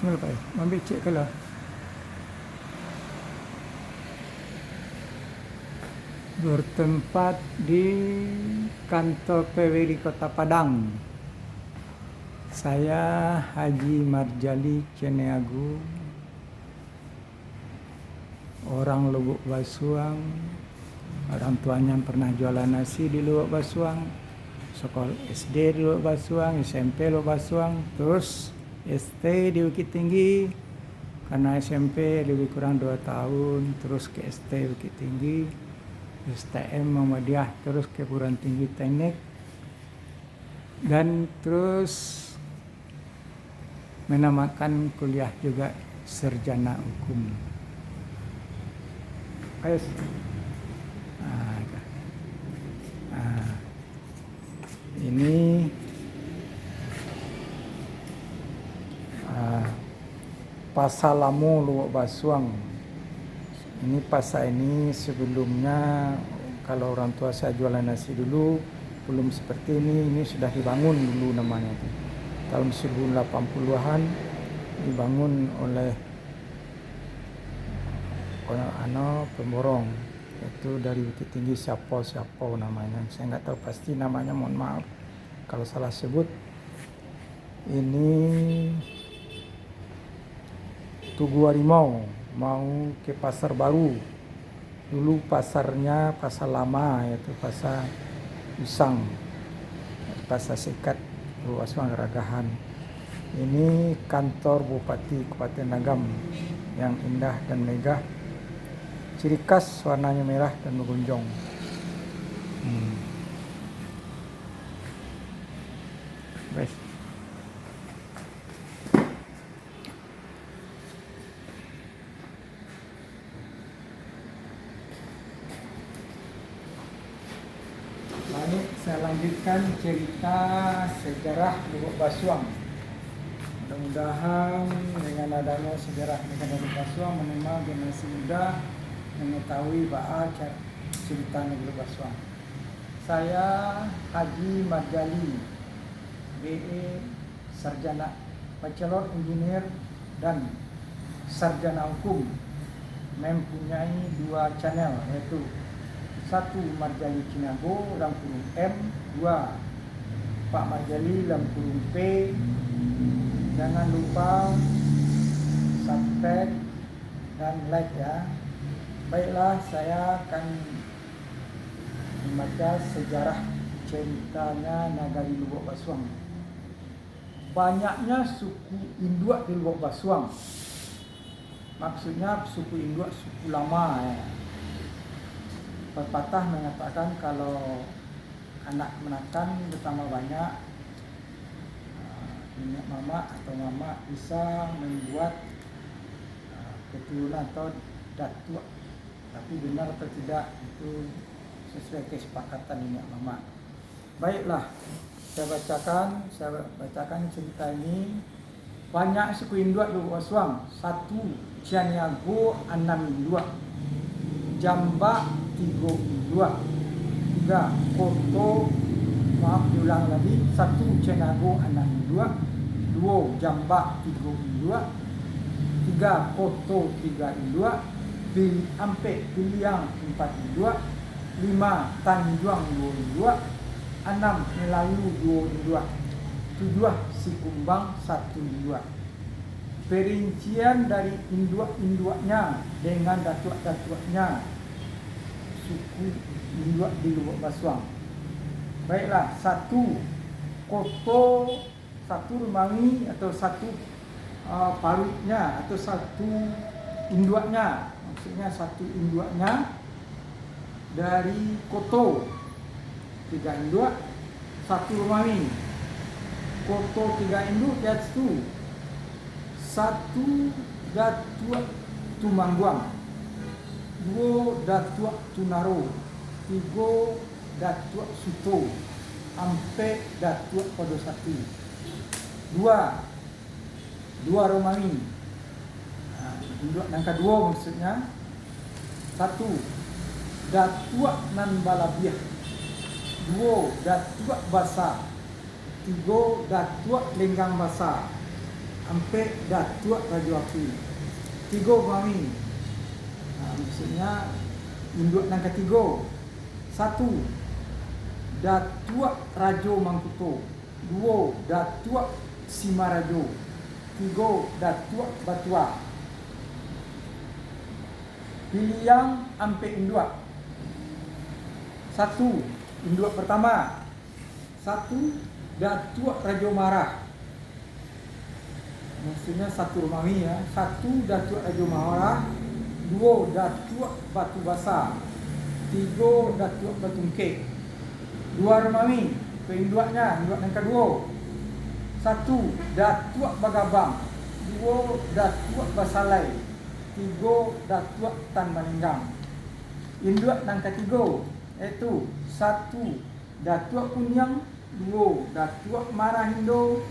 Melepas, ambil cek kalau bertempat di kantor PWRI Kota Padang. Saya Haji Marjali Ceneagu, orang Lubuk Basuang. Orang tuanya pernah jualan nasi di Lubuk Basuang, sekolah SD di Lubuk Basuang, SMP Lubuk Basuang, terus ST di Bukit Tinggi. Karena SMP lebih kurang 2 tahun, terus ke ST Bukit Tinggi, STM Muhammadiyah, terus ke Perguruan Tinggi Teknik, dan terus menamakan kuliah juga sarjana hukum. Ayo. Ini Pasar Lamo Lubuk Basuang. Ini pasar ini sebelumnya kalau orang tua saya jualan nasi dulu belum seperti ini sudah dibangun dulu namanya. Tahun 1980-an dibangun oleh pemborong, itu dari Bukit Tinggi siapa namanya, saya nggak tahu pasti namanya, mohon maaf kalau salah sebut. Ini Tugu Harimau mau ke pasar baru. Dulu pasarnya pasar lama, yaitu pasar Usang, pasar Sekat, Basuang Ragahan. Ini kantor Bupati Kabupaten Agam yang indah dan megah. Ciri khas warnanya merah dan menggunjong. Baik. Baik, saya lanjutkan cerita sejarah Lubuk Basuang. Mudah-mudahan dengan adanya sejarah Lubuk Basuang menimba generasi muda mengetahui bahwa cerita Lubuk Basuang. Saya Haji Marjali, BE, sarjana bachelor engineer dan sarjana hukum, mempunyai 2 channel, yaitu 1 Marjali Ceneagu dalam kurung M, 2 Pak Marjali dalam kurung P. Jangan lupa subscribe dan like ya. Baiklah, saya akan membaca sejarah ceritanya Nagari Lubuk Basuang. Banyaknya suku Induak di Lubuk Basuang. Maksudnya suku Induak suku lama ya. Pepatah mengatakan kalau anak menakan bertambah banyak, minyak mama atau mama bisa membuat keturunan atau datuk. Tapi benar atau tidak itu sesuai kesepakatan minyak mama. Baiklah, saya bacakan cerita ini. Banyak suku Induak di Lubuk Basuang. 1 Ceneagu 6 Induak, Jambak 3 Induak, 3 Koto, maaf diulang lagi, 1 Ceneagu 6 Induak, 2 Jambak 3 Induak, 3 Koto 3 Induak, Ampek Piliang 4 Induak, 5 Tanjuang 2 Induak, 6 Melayu 2 Induak, 7 Sikumbang 1 Induak. Perincian dari Induak-Induaknya dengan datuk-datuknya suku Induak di Lubuk Basuang. Baiklah, 1 Koto, 1 Remangi atau 1 Parutnya atau 1 Induaknya, maksudnya 1 Induaknya dari Koto, 3 Induak, 1 Remangi. Koto 3 Induk, that's 2. 1 Datuk Tumangguang, 2 Datuk Tunaro, 3 Datuk Suto, 4 Datuk Podosati, 2 Romangi. Induk angka 2 maksudnya. 1 Datuk Nan Balabiah, 2 Datuk Basar, 3 Datuk Lenggang Basar, ampe datua rajo api. Tigo mami. Maksudnya induk nang ketigo. 1 datua rajo Mangkuto. 2 datua Simarajo. 3 datua Batua. Pilih yang ampe induk. 1 induk pertama. 1 datua Rajo Marah. Maksudnya 1 Romawi ya. 1 datua Rajo Marah. 2 datua Batu Basah. 3 datua Batungke. 2 Romawi. Itu induknya, induk yang kedua. 1 datua Bagabang. 2 datua Basalai. 3 datua Tan Maninggang. Induk yang ketiga yaitu 1 datua Kunyang. 2 datua Marahindo.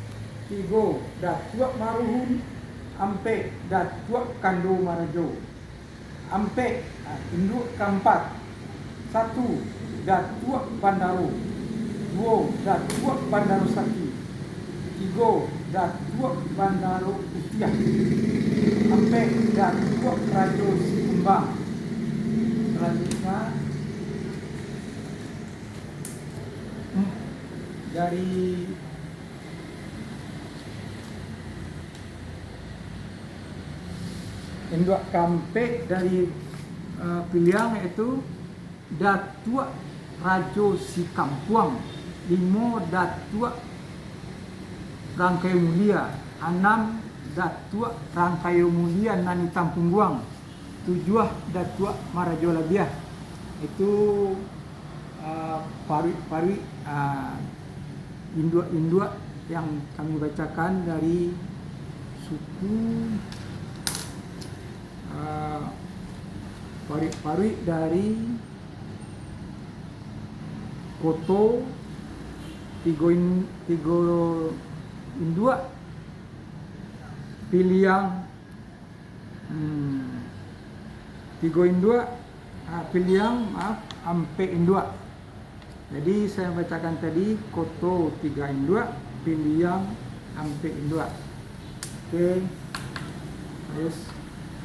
3 datua Maruhun. Ampe datua Kando Marajo. Ampe induk keempat 1 datua Bandaro. 2 datua Bandaro Saki. 3 datua Bandaro Utiah. Ampe datua Rajo Sikumbang. Selanjutnya dari induk kampe dari pilihan yaitu datua Rajo Sikampuang. 5 datua Rangkai Mulia. 6 datua Rangkai Mulia Nani Tampung Guang. 7 datua Marajo Labiah. Itu parwi induk yang kami bacakan dari suku parwi dari Koto. 3 induk pilihan 3 induk pilihan ampe induk. Jadi saya bacakan tadi Koto 3 induk, pilihan ampe induk. Oke. Terus